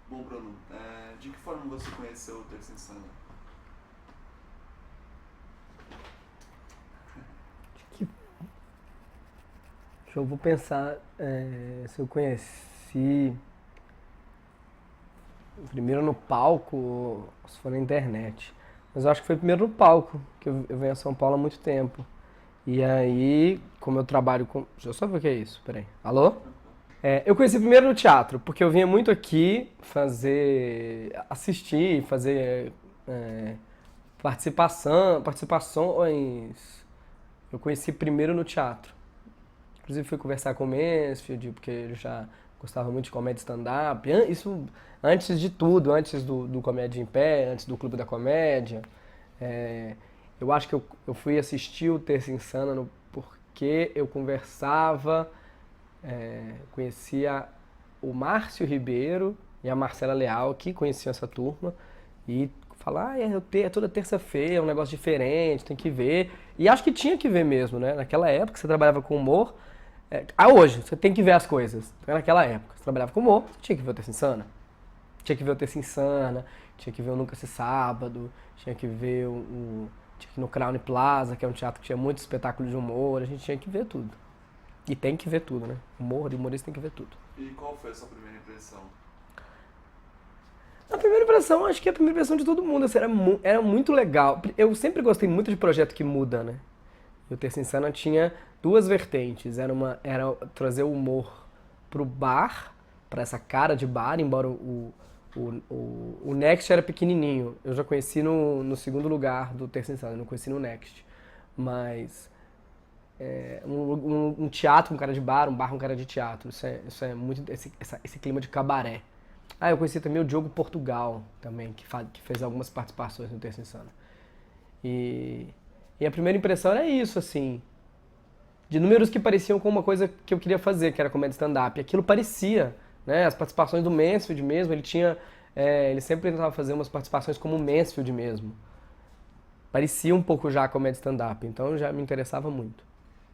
Bom, Bruno, de que forma você conheceu o Terça Insana? Que, eu vou pensar se eu conheci primeiro no palco ou se foi na internet. Mas eu acho que foi primeiro no palco, que eu venho a São Paulo há muito tempo. E aí, como eu trabalho com. Deixa eu só ver o que é isso, peraí. Alô? Eu conheci primeiro no teatro, porque eu vinha muito aqui assistir, fazer é, participações. Eu conheci primeiro no teatro. Inclusive fui conversar com o Mansfield, porque ele já gostava muito de comédia stand-up. Isso antes de tudo, antes do Comédia em Pé, antes do Clube da Comédia. É, eu acho que eu fui assistir o Terça Insana porque eu conversava, conhecia o Márcio Ribeiro e a Marcela Leal, que conheciam essa turma, e falar, é toda terça-feira, é um negócio diferente, tem que ver. E acho que tinha que ver mesmo, né? Naquela época você trabalhava com humor, hoje, você tem que ver as coisas. Então, naquela época, você trabalhava com humor, você tinha que ver o Terça Insana. Tinha que ver o Terça Insana, tinha que ver o Nunca Se Sábado, tinha que ver tinha que ir no Crown Plaza, que é um teatro que tinha muito espetáculo de humor, a gente tinha que ver tudo. E tem que ver tudo, né? Humor, humorista tem que ver tudo. E qual foi a sua primeira impressão? A primeira impressão, acho que é a primeira impressão de todo mundo, assim, era muito legal. Eu sempre gostei muito de projeto que muda, né? E o Terça Insana tinha duas vertentes. Era trazer o humor pro bar, pra essa cara de bar, embora o Next era pequenininho. Eu já conheci no segundo lugar do Terça Insana, eu não conheci no Next. Mas um teatro com cara de bar, um bar com cara de teatro. Isso é muito esse clima de cabaré. Ah, eu conheci também o Diogo Portugal, também, que fez algumas participações no Terça Insana. E, e a primeira impressão era isso, assim, de números que pareciam com uma coisa que eu queria fazer, que era comédia stand-up. E aquilo parecia, né? As participações do Mansfield mesmo, ele sempre tentava fazer umas participações como o Mansfield mesmo. Parecia um pouco já a comédia stand-up, então já me interessava muito.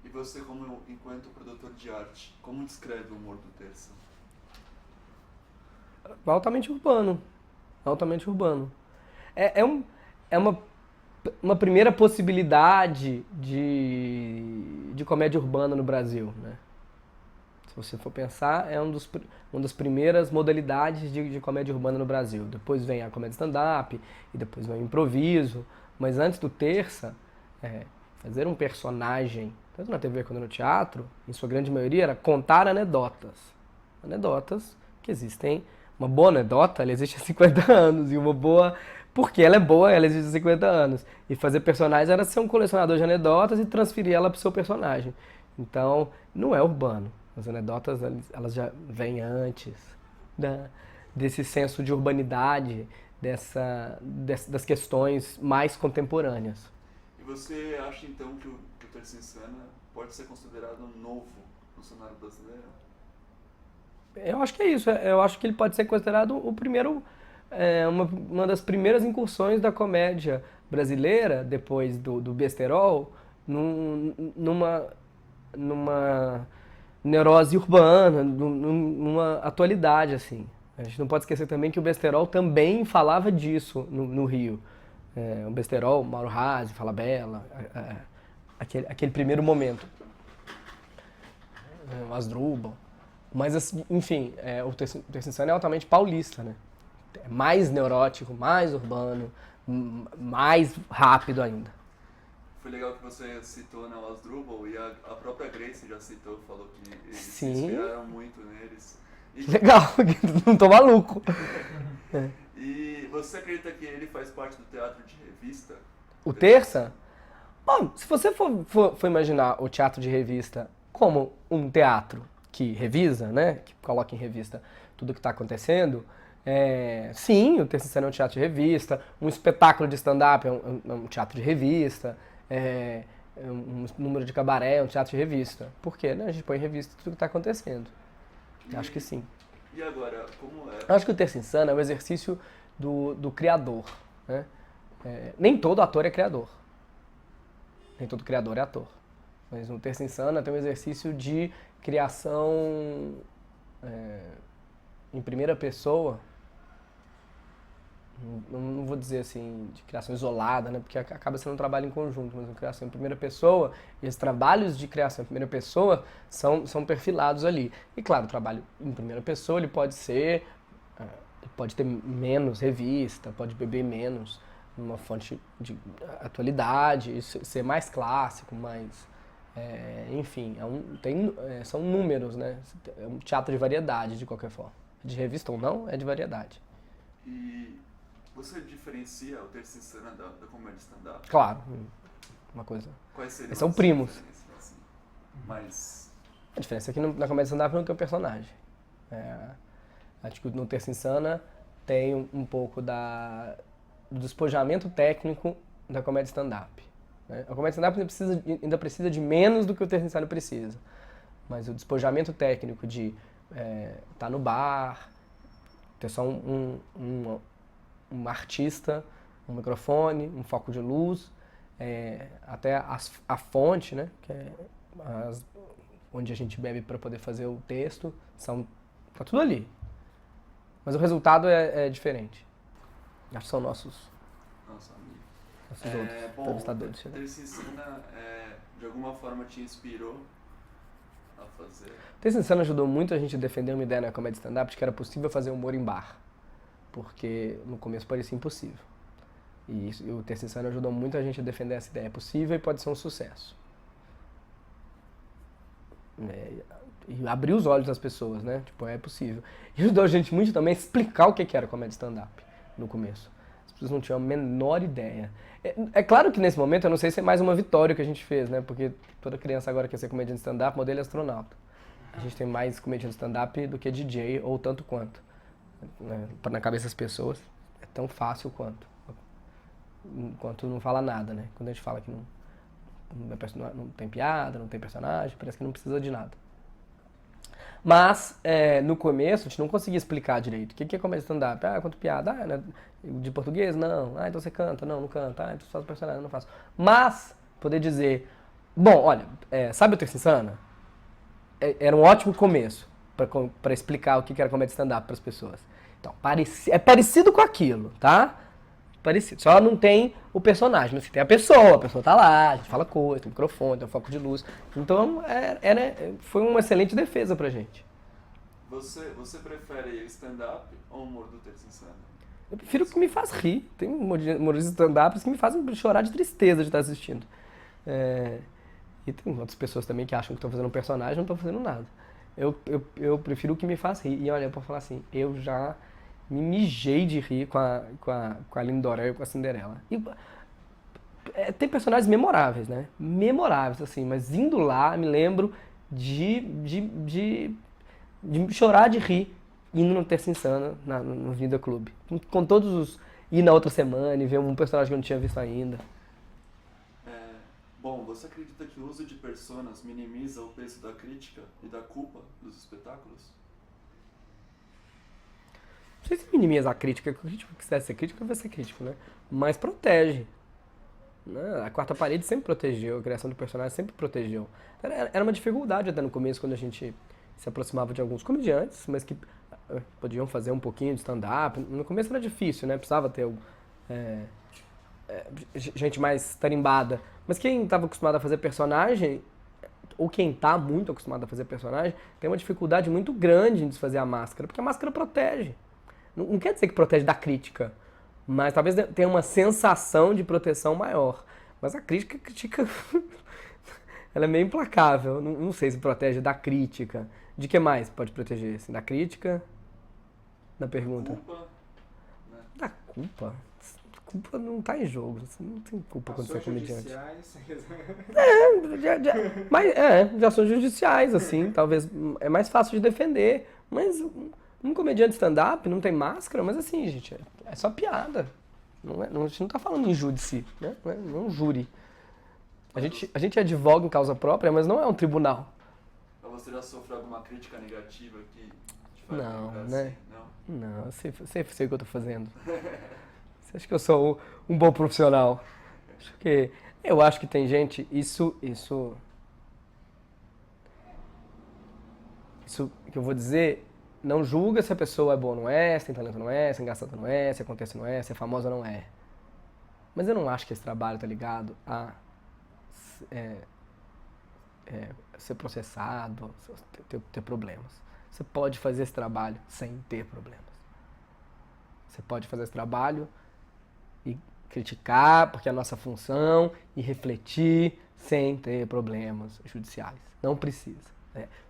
E você, enquanto produtor de arte, como descreve o humor do Terça? Altamente urbano, altamente urbano. É, é, um, é uma primeira possibilidade de comédia urbana no Brasil, né? Se você for pensar, uma das primeiras modalidades de comédia urbana no Brasil. Depois vem a comédia stand-up, e depois vem o improviso. Mas antes do Terça, é, fazer um personagem, tanto na TV quanto no teatro, em sua grande maioria, era contar anedotas. Anedotas que existem. Uma boa anedota, ela existe há 50 anos, e uma boa. Porque ela é boa, ela existe há 50 anos. E fazer personagens era ser um colecionador de anedotas e transferir ela para o seu personagem. Então, não é urbano. As anedotas, elas já vêm antes da, desse senso de urbanidade, das questões mais contemporâneas. E você acha então que o Terça Insana pode ser considerado novo no cenário brasileiro? Eu acho que é isso. Eu acho que ele pode ser considerado o primeiro, uma das primeiras incursões da comédia brasileira, depois do besterol, numa neurose urbana, numa atualidade, assim. A gente não pode esquecer também que o besterol também falava disso no Rio. O besterol, Mauro Razzi, Falabella, aquele primeiro momento. O Asdrubal. Mas, assim, enfim, o Terça Insana é altamente paulista, né? É mais neurótico, mais urbano, mais rápido ainda. Foi legal que você citou, né, o Asdrubal, e a própria Grace já citou, falou que eles se Sim, inspiraram muito neles. E, legal, não tô maluco. e você acredita que ele faz parte do teatro de revista? O Terça? Bom, se você for imaginar o teatro de revista como um teatro que revisa, né, que coloca em revista tudo o que está acontecendo, sim, o Terça Insana é um teatro de revista, um espetáculo de stand-up é um teatro de revista, um número de cabaré é um teatro de revista. Por quê? Né? A gente põe em revista tudo o que está acontecendo. Acho que E, sim. e agora, como é? Eu acho que o Terça Insana é um exercício do criador. Né? Nem todo ator é criador. Nem todo criador é ator. Mas no Terça Insana tem um exercício de criação em primeira pessoa Não vou dizer assim de criação isolada, né? Porque acaba sendo um trabalho em conjunto, mas uma criação em primeira pessoa, e esses trabalhos de criação em primeira pessoa são perfilados ali. E claro, o trabalho em primeira pessoa ele pode ser, pode ter menos revista, pode beber menos uma fonte de atualidade, ser mais clássico, mais enfim, são números, né? É um teatro de variedade de qualquer forma. De revista ou não, é de variedade. E você diferencia o Terça Insana da comédia stand-up? Claro, uma coisa. Quais seriam Eles são as primos. diferenças, assim? Mas A diferença é que na comédia stand-up não tem o personagem. Acho que no Terça Insana tem um pouco do despojamento técnico da comédia stand-up. Né? A comédia stand-up ainda precisa de menos do que o Terça Insana precisa. Mas o despojamento técnico de estar no bar, ter só um artista, um microfone, um foco de luz, até a fonte, né, que é onde a gente bebe para poder fazer o texto, tá tudo ali. Mas o resultado é diferente. Acho que são nossos outros bom, entrevistadores. o Terça Insana de alguma forma te inspirou a fazer? O Terça Insana ajudou muito a gente a defender uma ideia na comédia stand-up de que era possível fazer humor em bar. Porque no começo parecia impossível. E o Terça Insana ajudou muito a gente a defender essa ideia. É possível e pode ser um sucesso. E abrir os olhos das pessoas, né? Tipo, é possível. E ajudou a gente muito também a explicar o que era comédia stand-up no começo. As pessoas não tinham a menor ideia. É claro que nesse momento eu não sei se é mais uma vitória que a gente fez, né? Porque toda criança agora quer ser comediante stand-up, modelo é astronauta. A gente tem mais comediante stand-up do que DJ, ou tanto quanto. Na cabeça das pessoas é tão fácil quanto não fala nada, né? Quando a gente fala que não tem piada, não tem personagem, parece que não precisa de nada. Mas no começo a gente não conseguia explicar direito o que é comédia stand-up. Quanto piada? Né? De português? Não. Então você canta? Não canta. Então você faz personagem? Não faço. Mas poder dizer, bom, olha, sabe o Terça Insana? Era um ótimo começo para explicar o que era comédia stand-up para as pessoas. Então, é parecido com aquilo, tá? Parecido. Só não tem o personagem, mas tem a pessoa tá lá, a gente fala coisa, tem microfone, tem um foco de luz. Então, foi uma excelente defesa pra gente. Você prefere stand-up ou humor do Terça Insana? Eu prefiro o que me faz rir. Tem humoristas stand-ups que me fazem chorar de tristeza de estar assistindo. E tem outras pessoas também que acham que estão fazendo um personagem e não estão fazendo nada. Eu prefiro o que me faz rir. E olha, eu posso falar assim, eu já me mijei de rir com a Lindoré e com a Cinderela. E, tem personagens memoráveis, né? Memoráveis, assim, mas indo lá, me lembro de chorar de rir indo no Terça Insana, no Vida Clube. Com todos os... Ir na outra semana e ver um personagem que eu não tinha visto ainda. Bom, você acredita que o uso de personas minimiza o peso da crítica e da culpa dos espetáculos? Não sei se minimiza a crítica, se quiser ser crítico, vai ser crítico, né? Mas protege. Né? A Quarta Parede sempre protegeu, a criação do personagem sempre protegeu. Era uma dificuldade até no começo, quando a gente se aproximava de alguns comediantes, mas que podiam fazer um pouquinho de stand-up. No começo era difícil, né? Precisava ter gente mais tarimbada. Mas quem estava acostumado a fazer personagem, ou quem está muito acostumado a fazer personagem, tem uma dificuldade muito grande em desfazer a máscara, porque a máscara protege. Não quer dizer que protege da crítica, mas talvez tenha uma sensação de proteção maior. Mas a crítica ela é meio implacável. Não sei se protege da crítica. De que mais pode proteger? Assim, da crítica? Da pergunta? Culpa, né? Da culpa? Culpa não está em jogo. Você não tem culpa quando você é comediante. De ações judiciais, assim. Talvez é mais fácil de defender. Mas um comediante stand-up não tem máscara, mas assim, gente, é só piada. A gente não tá falando em júdice, né? Não é um júri. A gente advoga em causa própria, mas não é um tribunal. Mas você já sofreu alguma crítica negativa que te faz Não, lembrar né? assim? Não? Não, eu sei o que eu tô fazendo. Você acha que eu sou um bom profissional? Eu acho que tem gente, isso que eu vou dizer não julga se a pessoa é boa ou não é, se tem talento ou não é, se é engraçada ou não é, se acontece ou não é, se é famosa ou não é. Mas eu não acho que esse trabalho tá ligado a ser processado, ter problemas. Você pode fazer esse trabalho sem ter problemas. Você pode fazer esse trabalho e criticar, porque é a nossa função, e refletir sem ter problemas judiciais. Não precisa.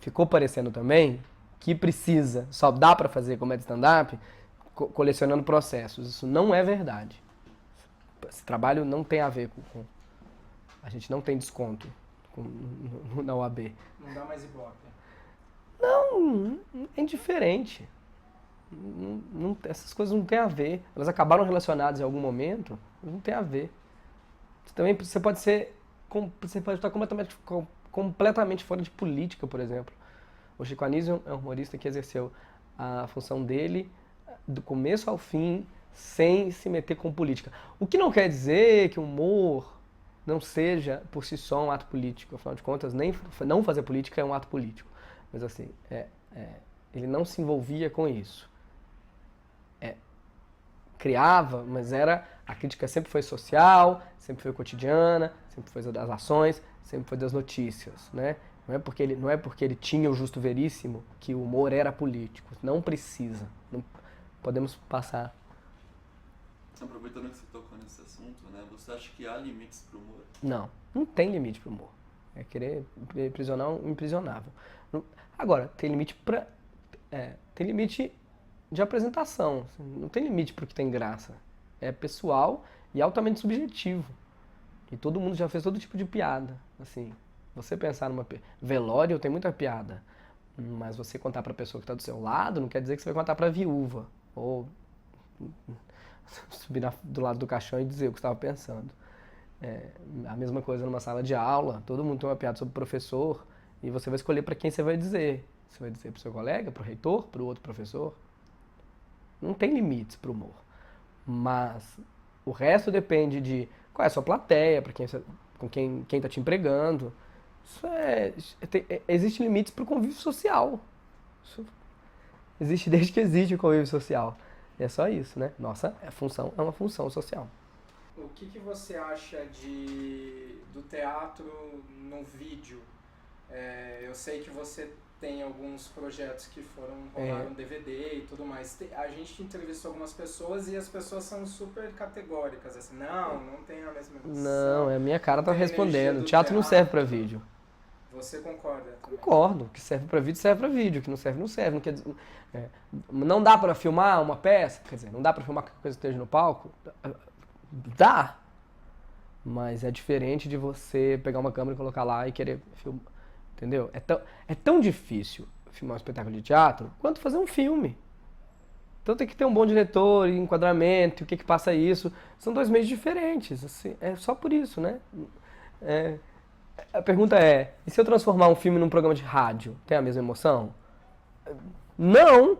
Ficou parecendo também que precisa, só dá pra fazer comédia stand-up colecionando processos. Isso não é verdade. Esse trabalho não tem a ver com a gente não tem desconto na OAB. Não dá mais ibope. Não, é indiferente. Essas coisas não têm a ver. Elas acabaram relacionadas em algum momento, não tem a ver. Você pode estar completamente fora de política, por exemplo. O Chico Anísio é um humorista que exerceu a função dele do começo ao fim, sem se meter com política. O que não quer dizer que o humor não seja por si só um ato político. Afinal de contas, nem não fazer política é um ato político. Mas assim, ele não se envolvia com isso. Criava, mas a crítica sempre foi social, sempre foi cotidiana, sempre foi das ações, sempre foi das notícias, né? Não é porque ele tinha o justo veríssimo que o humor era político. Não precisa. Não, podemos passar. Aproveitando que você tocou nesse assunto, né? Você acha que há limites para o humor? Não tem limite para o humor. É querer aprisionar um imprisionável. Agora, tem limite tem limite de apresentação. Não tem limite para o que tem graça. É pessoal e altamente subjetivo. E todo mundo já fez todo tipo de piada. Assim, você pensar numa velório tem muita piada, mas você contar para a pessoa que está do seu lado não quer dizer que você vai contar para a viúva ou subir do lado do caixão e dizer o que estava pensando. A mesma coisa numa sala de aula, todo mundo tem uma piada sobre o professor e você vai escolher para quem você vai dizer. Você vai dizer para o seu colega, para o reitor, para o outro professor. Não tem limites para o humor. Mas o resto depende de qual é a sua plateia, com quem está te empregando. Existem limites para o convívio social. Isso existe desde que existe o convívio social. É só isso, né? Nossa função é uma função social. O que você acha do teatro no vídeo? Eu sei que você tem alguns projetos que rolaram DVD e tudo mais. A gente entrevistou algumas pessoas e as pessoas são super categóricas, assim, não tem a mesma emoção. Não, a minha cara tá respondendo. Teatro não serve pra vídeo. Você concorda? Concordo. O que serve pra vídeo, serve pra vídeo. O que não serve, não serve. Não quer dizer, não dá pra filmar uma peça? Quer dizer, não dá pra filmar que a coisa esteja no palco? Dá. Mas é diferente de você pegar uma câmera e colocar lá e querer filmar. Entendeu? É tão difícil filmar um espetáculo de teatro quanto fazer um filme. Então tem que ter um bom diretor, enquadramento, o que passa isso. São dois meios diferentes. Assim, é só por isso, né? A pergunta é, e se eu transformar um filme num programa de rádio, tem a mesma emoção? Não!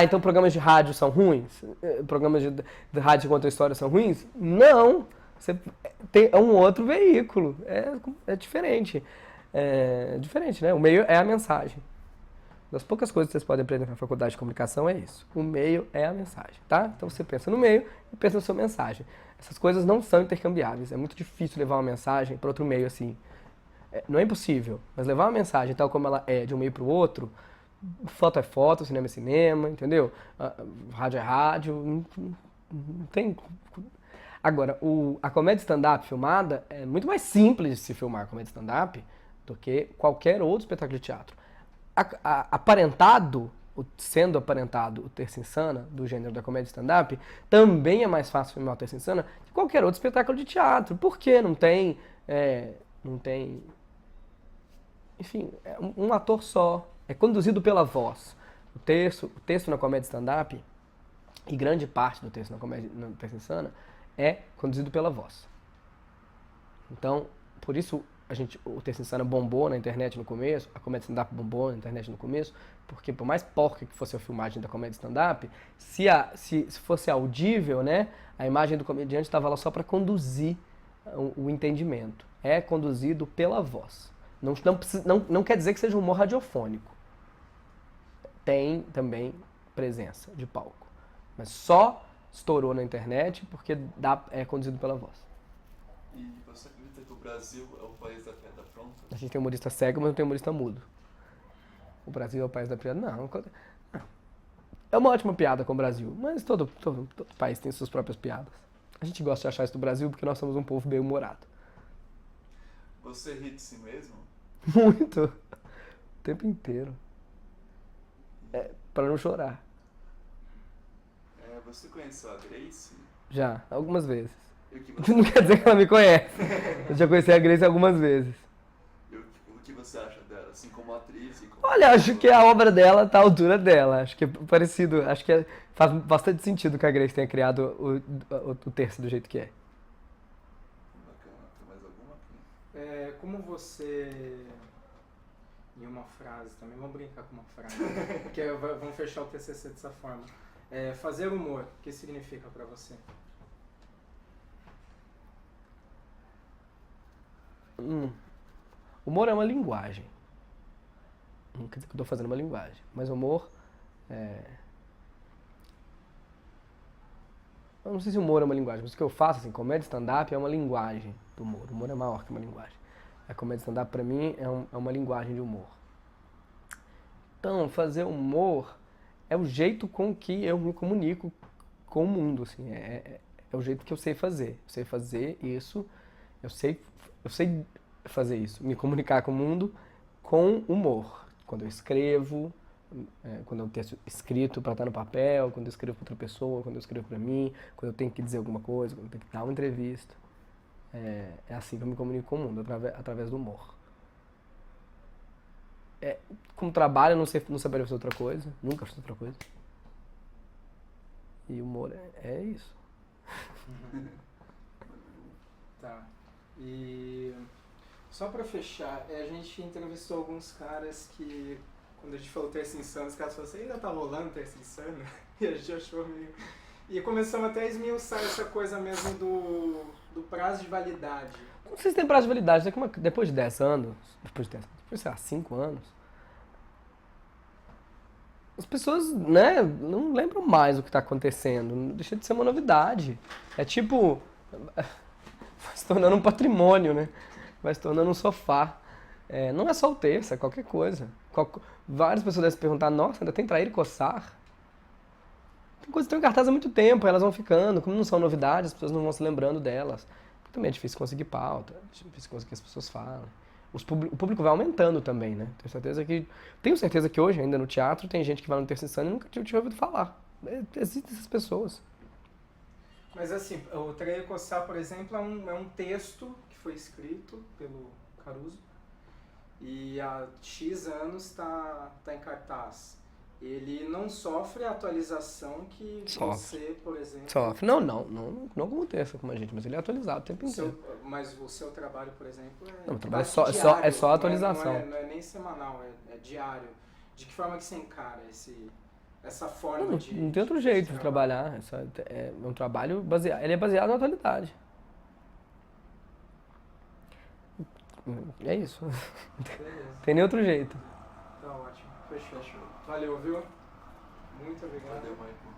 Então programas de rádio são ruins? Programas de rádio que contam histórias são ruins? Não! Você tem um outro veículo. É diferente. É diferente, né? O meio é a mensagem. Das poucas coisas que vocês podem aprender na faculdade de comunicação é isso. O meio é a mensagem, tá? Então você pensa no meio e pensa na sua mensagem. Essas coisas não são intercambiáveis. É muito difícil levar uma mensagem para outro meio assim. Não é impossível, mas levar uma mensagem tal como ela é de um meio para o outro, foto é foto, cinema é cinema, entendeu? Rádio é rádio, não tem... Agora, a comédia stand-up filmada é muito mais simples de se filmar a comédia stand-up do que qualquer outro espetáculo de teatro. Sendo aparentado o Terça Insana, do gênero da comédia stand-up, também é mais fácil filmar o Terça Insana que qualquer outro espetáculo de teatro. Por quê? Não tem... Enfim, é um ator só. É conduzido pela voz. O texto na comédia stand-up, e grande parte do texto na Terça Insana, é conduzido pela voz. Então, por isso o Terça Insana bombou na internet no começo, a comédia stand-up bombou na internet no começo, porque por mais porca que fosse a filmagem da comédia stand-up, se fosse audível, né, a imagem do comediante estava lá só para conduzir o entendimento. É conduzido pela voz. Não quer dizer que seja um humor radiofônico. tem também presença de palco. Mas só estourou na internet porque é conduzido pela voz. E você acredita que o Brasil é o país da piada pronta? A gente tem humorista cego, mas não tem humorista mudo. O Brasil é o país da piada? Não. É uma ótima piada com o Brasil, mas todo país tem suas próprias piadas. A gente gosta de achar isso do Brasil porque nós somos um povo bem humorado. Você ri de si mesmo? Muito. O tempo inteiro. Pra não chorar. Você conheceu a Grace? Já, algumas vezes. E o que você, Não quer dizer que ela me conhece. Eu já conheci a Grace algumas vezes. e o que você acha dela, assim, como atriz e como... Olha, acho que a obra dela tá à altura dela. Acho que é parecido. Acho que faz bastante sentido que a Grace tenha criado o terço do jeito que é. Bacana. Tem mais alguma? Como você... Em uma frase também, vamos brincar com uma frase. Porque vamos fechar o TCC dessa forma. Fazer humor, o que significa pra você? Humor é uma linguagem. Não quer dizer que eu tô fazendo uma linguagem. Mas humor eu não sei se humor é uma linguagem, mas o que eu faço, assim, comédia stand-up é uma linguagem do humor. O humor é maior que uma linguagem. A comédia stand-up, pra mim, é uma linguagem de humor. Então, fazer humor é o jeito com que eu me comunico com o mundo, assim. É o jeito que eu sei fazer. Eu sei fazer isso, eu sei fazer isso. Me comunicar com o mundo com humor. Quando eu escrevo, quando eu tenho escrito para estar no papel, quando eu escrevo para outra pessoa, quando eu escrevo para mim, quando eu tenho que dizer alguma coisa, quando eu tenho que dar uma entrevista. É assim que eu me comunico com o mundo, através do humor. Como trabalho, eu não saberia fazer outra coisa, nunca fiz outra coisa. E humor é isso. Tá. E só pra fechar, a gente entrevistou alguns caras que, quando a gente falou Terça Insana, os caras falaram assim, ainda tá rolando Terça Insana? E a gente achou meio... E começamos até a esmiuçar essa coisa mesmo do prazo de validade. Não sei se tem prazo de validade, depois de 10 anos, depois de, sei lá, 5 anos, as pessoas, né, não lembram mais o que está acontecendo, não deixa de ser uma novidade. É tipo, vai se tornando um patrimônio, né? Vai se tornando um sofá. Não é só o terça, é qualquer coisa. Várias pessoas devem se perguntar, nossa, ainda tem trair e coçar? Tem coisas que estão em cartaz há muito tempo, elas vão ficando, como não são novidades, as pessoas não vão se lembrando delas. Também é difícil conseguir pauta, é difícil conseguir que as pessoas falem. O público vai aumentando também, né? Tenho certeza que hoje, ainda no teatro, tem gente que vai no Terça Insana e nunca tinha ouvido falar. Existem essas pessoas. Mas assim, o Trair e Coçar, por exemplo, é um texto que foi escrito pelo Caruso e há X anos está em cartaz. Ele não sofre a atualização que você, por exemplo... Sofre. Não como terça, como a gente, mas ele é atualizado o tempo inteiro. Mas o seu trabalho, por exemplo, Não, o trabalho diário, é só atualização. Não é nem semanal, é diário. De que forma que você encara essa forma de... Não tem outro jeito de trabalhar. É um trabalho baseado... Ele é baseado na atualidade. É isso. Beleza. Tem nem outro jeito. Tá ótimo. Fechou. Valeu, viu? Muito obrigado. Valeu, Maicon.